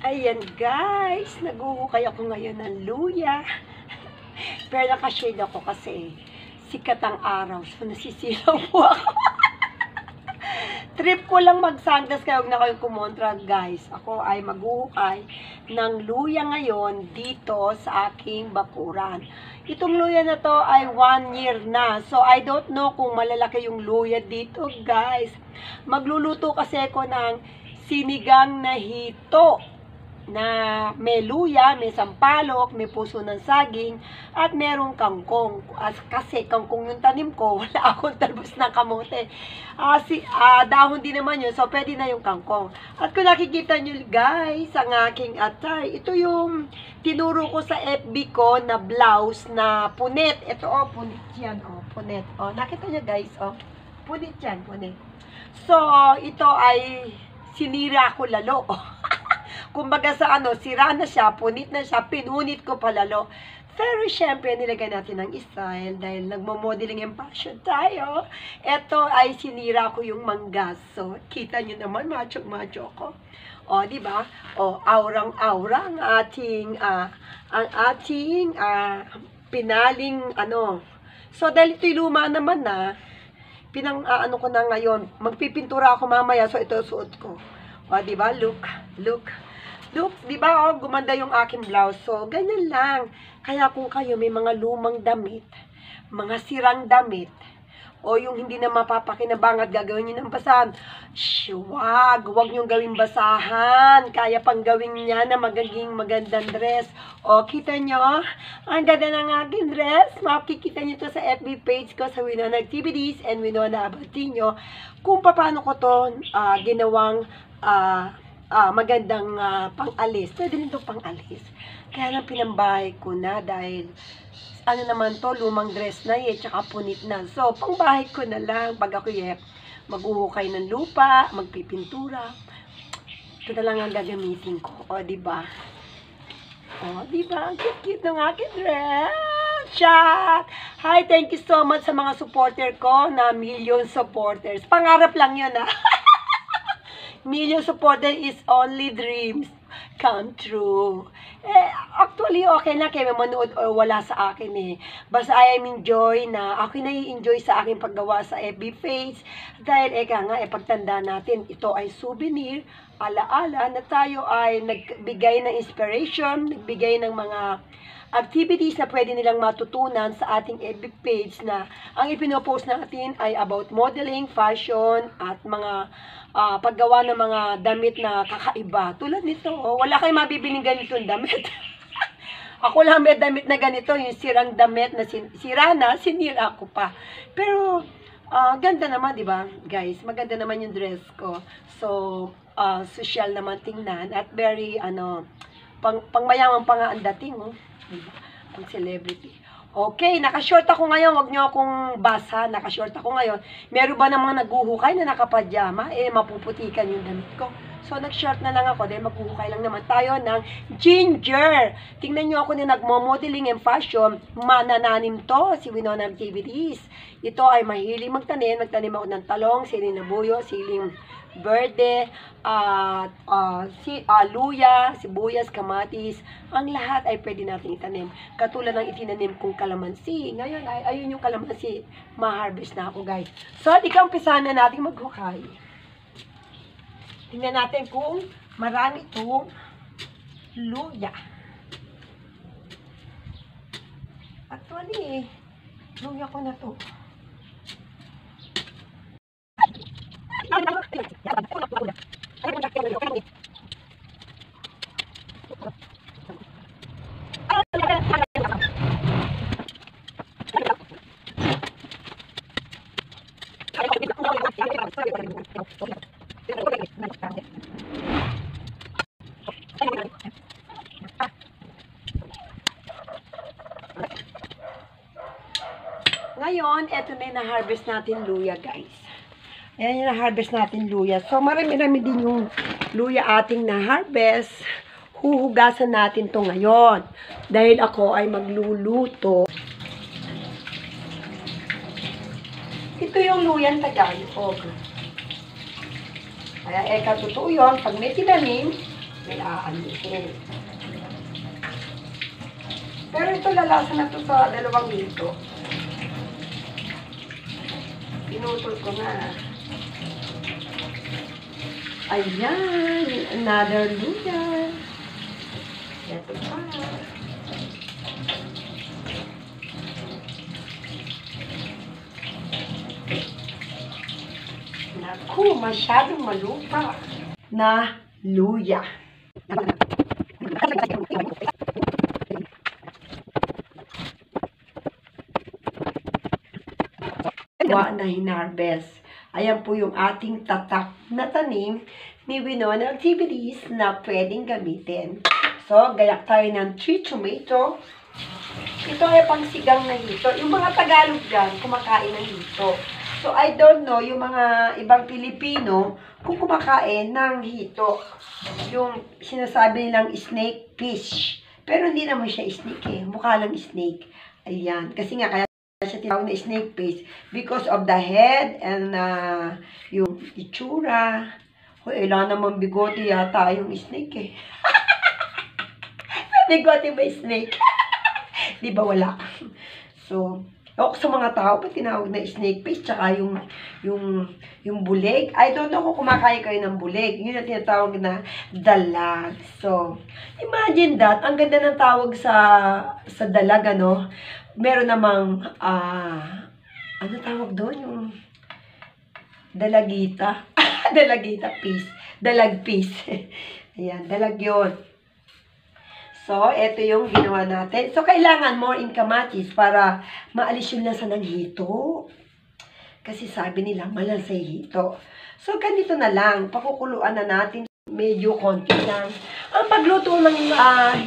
Ayan guys, naguhukay ako ngayon ng luya. Pero nakashade ako kasi sikat ang araw. So nasisilaw po ako. Trip ko lang magsandas kaya huwag na kayong kumontra guys. Ako ay maghuhukay ng luya ngayon dito sa aking bakuran. Itong luya na to ay 1 year na. So I don't know kung malalaki yung luya dito guys. Magluluto kasi ako ng sinigang na hito na may luya, may sampalok, may puso ng saging, at merong kangkong. Kasi kangkong yung tanim ko, wala akong talbos ng kamote. Dahon din naman yun, so pwede na yung kangkong. At kung nakikita nyo guys, ang aking atay, ito yung tinuro ko sa FB ko na blouse na punit. Ito punit yan, punit. Nakita nyo guys, punit yan, punit. So, ito ay sinira ko lalo. Kumbaga sa sira na siya, punit na siya, pinunit ko palalo. Pero syempre, nilagay natin ng style dahil nagmo-modeling and fashion tayo. Ito ay sinira ko yung manggas. So, kita nyo naman, macho-macho ko. Di ba? Aurang-aura ang ating pinaling So, dahil ito'y luma naman na, ko na ngayon, magpipintura ako mamaya, so ito suot ko. Di ba? Look, di ba, gumanda yung aking blouse. So, ganyan lang. Kaya kung kayo may mga lumang damit, mga sirang damit, o yung hindi na mapapakinabangan at gagawin nyo ng basahan, wag nyo gawing basahan. Kaya pang gawin niya na magandang dress. Kita nyo? Ang ganda ng aking dress. Makikita nyo to sa FB page ko sa Winona Activities and Winona Abatino. Kung paano ko to ginawang magandang pang-alis. Pwede rin itong pang-alis. Kaya lang pinambahay ko na dahil naman to, lumang dress na tsaka punit na. So, pangbahay ko na lang. Pag ako maghuhukay ng lupa, magpipintura. Ito na lang ang gagamitin ko. Diba? Diba? Ang cute ng aking dress. Chat! Hi, thank you so much sa mga supporter ko na million supporters. Pangarap lang yun, Million supporter is only dreams come true. Actually, okay na kayo manood or wala sa akin Basta I am enjoy na, ako nai-enjoy sa aking paggawa sa FB page. Dahil pagtanda natin, ito ay souvenir, alaala na tayo ay nagbigay ng inspiration, nagbigay ng mga activities na pwede nilang matutunan sa ating FB page na ang ipinopost natin ay about modeling, fashion, at mga paggawa ng mga damit na kakaiba. Tulad nito, wala kayong mabibiling ganitong damit. Ako lang may damit na ganito, yung sirang damit na sinira ko pa. Pero, ganda naman, di ba, guys? Maganda naman yung dress ko. So, social naman tingnan at very, pangmayaman pa nga ang dating, diba? Pang celebrity. Okay, nakashort ako ngayon. Huwag nyo akong basa. Nakashort ako ngayon. Meron ba namang naghuhukay na nakapadyama? Mapuputikan yung damit ko. So, nag-short na lang ako dahil maghuhukay lang naman tayo ng ginger. Tingnan nyo ako na nagmo-modeling and fashion. Manananim to, si Winona Activities. Ito ay mahilig magtanim. Magtanim ako ng talong, siling na buyo, siling verde, luya, sibuyas, kamatis. Ang lahat ay pwede natin itanim. Katulad ng itinanim kong kalamansi. Ngayon ay ayun yung kalamansi. Ma-harvest na ako guys. So, umpisahan na natin maghukay. Tingnan natin kung marami itong luya. Actually, luya ko na to. Ngayon, eto na yung na-harvest natin luya, guys. Ayan yung na-harvest natin luya. So, marami-rami din yung luya ating na-harvest. Huhugasan natin to ngayon. Dahil ako ay magluluto. Ito yung luyan Tagalog. Kaya totoo yun. Pag may tinanim, may aanuhin. Pero ito lalasa na to sa dalawang hito. Pinutol ko na. Ayan, another luya. Ito pa. Naku, masyadong malupa na luya. Na hinarvest. Ayan po yung ating tatak na tanim ni Winona Activities na pwedeng gamitin. So, gayak tayo ng 3 tomato. Ito ay pangsigang na hito. Yung mga Tagalog dyan, kumakain ng hito. So, I don't know, yung mga ibang Pilipino, kung kumakain ng hito. Yung sinasabi nilang snake fish. Pero hindi naman siya snake eh. Mukha lang snake. Ayan. Kasi nga, kaya siya tinawag na snake face because of the head and yung itsura. Wala naman bigote yata yung snake eh. Bigote ba snake? Di ba wala? So, ako sa mga tao pa tinawag na snake face tsaka yung bulig. I don't know kung kumakain kayo ng bulig. Yun ang tinatawag na dalag. So, imagine that. Ang ganda ng tawag sa dalag, ano? Meron namang, ano tawag doon? Yung dalagita. Dalagita piece. Dalag piece. Ayan, dalag yun. So, ito yung ginawa natin. So, kailangan more in kamatis para maalis yung lasa ng hito. Kasi sabi nila, malansa yung hito. So, ganito na lang. Pakukuluan na natin. Medyo konti lang. Ang pagluto ng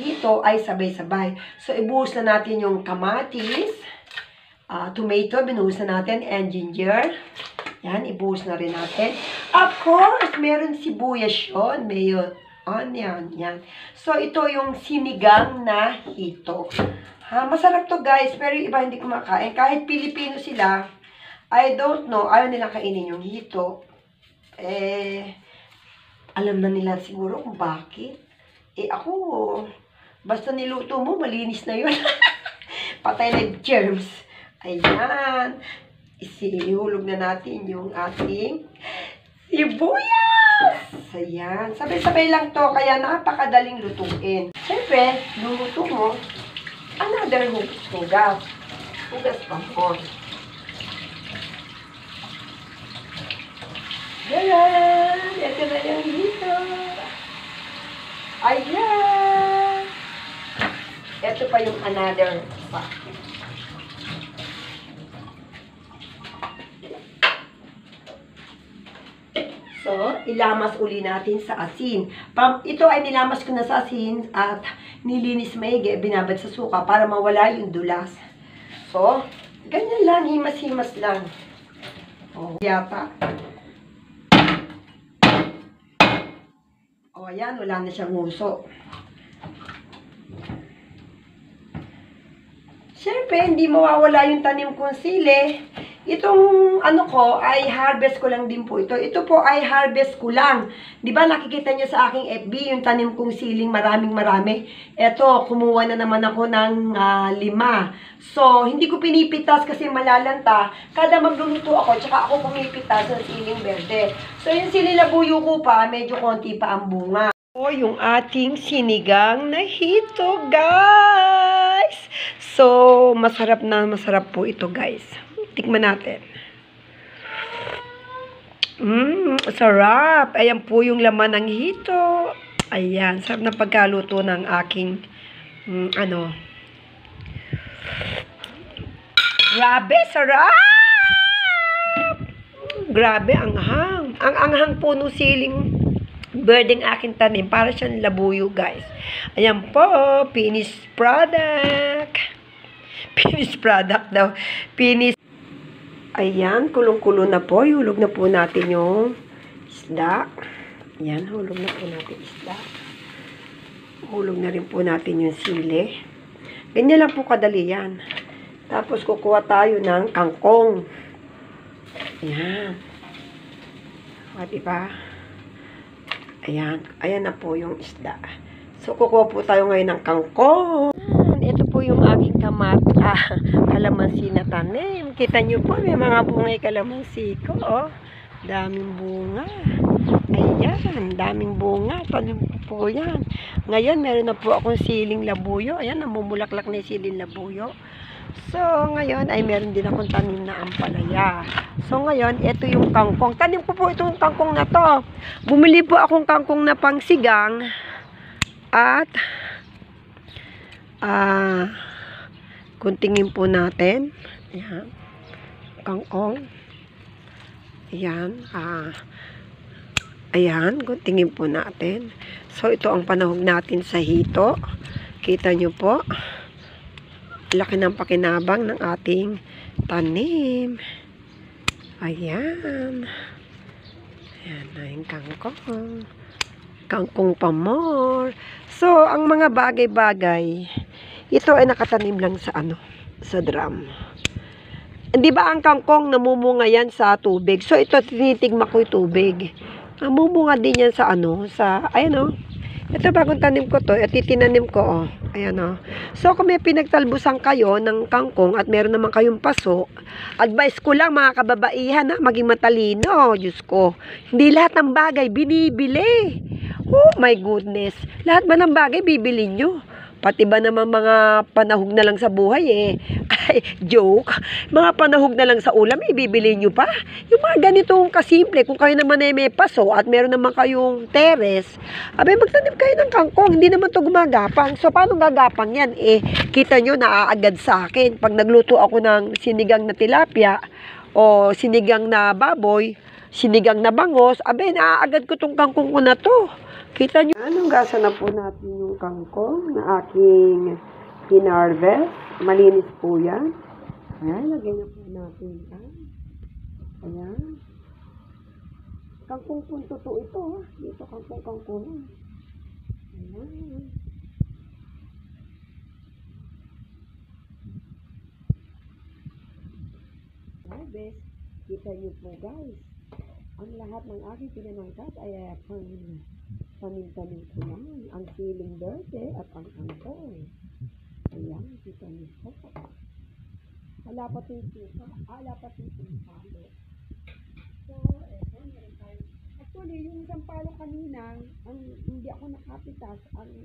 hito ay sabay-sabay. So, ibuhos na natin yung kamatis, tomato, binuhos na natin, and ginger. Yan, ibuhos na rin natin. Of course, meron sibuyas yun. May onion. Yan. So, ito yung sinigang na hito. Masarap to guys, pero yung iba hindi kumakain. Kahit Pilipino sila, I don't know, ayaw nilang kainin yung hito. Alam na nila siguro kung bakit. Ako, basta niluto mo, malinis na yun. Patay na germs. Ayan. Isihulog na natin yung ating sibuyas. Ayan. Sabay-sabay lang to, kaya napakadaling lutuin. Siyempre, luluto mo, another hugas. Hugas pa mo. Ayan. Ito na yung hito. Ayan. Ito pa yung another pa. So, ilamas uli natin sa asin. Ito ay nilamas ko na sa asin at nilinis maigi, binabad sa suka para mawala yung dulas. So, ganyan lang, himas-himas lang. O, yata. O, ayan, wala na siyang nguso. Siyempre, hindi mawawala yung tanim kong sili. Itong ano ko ay harvest ko lang din po ito. Ito po ay harvest ko lang. 'Di ba nakikita niyo sa aking FB yung tanim kong siling marami. Ito, kumuha na naman ako ng 5. So, hindi ko pinipitas kasi malalanta. Kada magluluto ako, tsaka ako pumipitas ng siling berde. So, yung sili labuyo ko pa, medyo konti pa ang bunga. O, yung ating sinigang na hito, guys. So, masarap na masarap po ito, guys. Tikman natin. Sarap. Ayan po yung laman ng hito. Ayan, sarap na pagkaluto ng aking Grabe, sarap! Grabe, anghang. Ang anghang po nung siling birding aking tanim. Para siyang labuyo, guys. Ayan po, finished product. Finished product daw. Finished. Ayan, kulong-kulo na po. Hulog na po natin yung isda. Ayan, hulog na po natin isda. Hulog na rin po natin yung sili. Ganyan lang po kadali yan. Tapos kukuha tayo ng kangkong. Ayan. O, diba? Ayan. Ayan na po yung isda. So, kukuha po tayo ngayon ng kangkong. Ito po yung aking kalamansi na tanim. Kita nyo po, may mga bungay kalamansi ko. Oh. Daming bunga. Ayan, daming bunga. Tanim po yan. Ngayon, meron na po akong siling labuyo. Ayan, namumulaklak na yung siling labuyo. So, ngayon ay meron din akong tanim na ampalaya. So, ngayon, ito yung kangkong. Tanim ko po itong kangkong na to. Bumili po akong kangkong na pangsigang. At, kuntingin po natin. Ayan. Kangkong. Ayan. Ayan. Kuntingin po natin. So, ito ang panahog natin sa hito. Kita nyo po. Laki ng pakinabang ng ating tanim. Ayan. Ayan na yung kangkong. Kangkong pa more. So, ang mga bagay-bagay, ito ay nakatanim lang sa sa drum. Hindi ba ang kangkong namumunga yan sa tubig? So, ito tinitigma ko yung tubig. Namumunga din yan sa ayan o. Ito bagong tanim ko to, at itinanim ko, ayan o. So, kung may pinagtalbusan kayo ng kangkong at meron naman kayong paso, advice ko lang mga kababaihan na maging matalino, Diyos ko. Hindi lahat ng bagay binibili. Oh my goodness. Lahat ba ng bagay bibili nyo? Pati ba naman mga panahog na lang sa buhay Ay, joke. Mga panahog na lang sa ulam, ibibili nyo pa. Yung mga ganitong kasimple, kung kayo naman ay may paso at meron naman kayong teres, abay magtanim kayo ng kangkong. Hindi naman to gumagapang. So, paano gagapang yan? Kita nyo, naaagad sa akin. Pag nagluto ako ng sinigang na tilapia o sinigang na baboy, sinigang na bangos, abay, naaagad ko tong kangkong ko na to. Kita nyo, anong gasa na po natin yung kangkong na aking hinarvest. Malinis po yan. Ayan, lagay na po natin. Ayan. Kangkong punto to ito. Dito kangkong. Ayan. Harvest. Kita nyo po guys. Ang lahat ng aking pinanangkat ay pamintanin ko yan. Ang siling verde at ang kangkong. Ayan, kita niyo po. Wala pa yung suka. Wala pa yung sampalo. So, eto, meron tayo. Actually, yung sampalo kanina, hindi ako nakapitas. Ayan.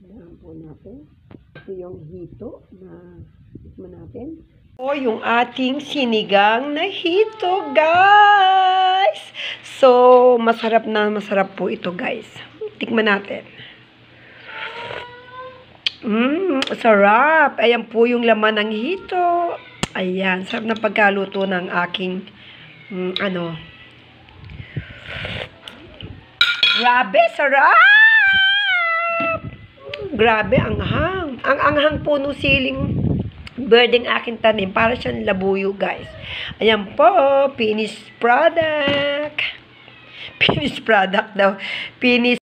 Ayan po natin. Ito yung hito na tikman natin. Yung ating sinigang na hito, guys. So, masarap po ito, guys. Tikman natin. Sarap. Ayan po yung laman ng hito. Ayan, sarap na pagkaluto ng aking Grabe, sarap! Grabe, anghang. Ang anghang po nung siling birding aking tanim. Para siyang labuyo, guys. Ayan po, finished product. Finished product daw. Finished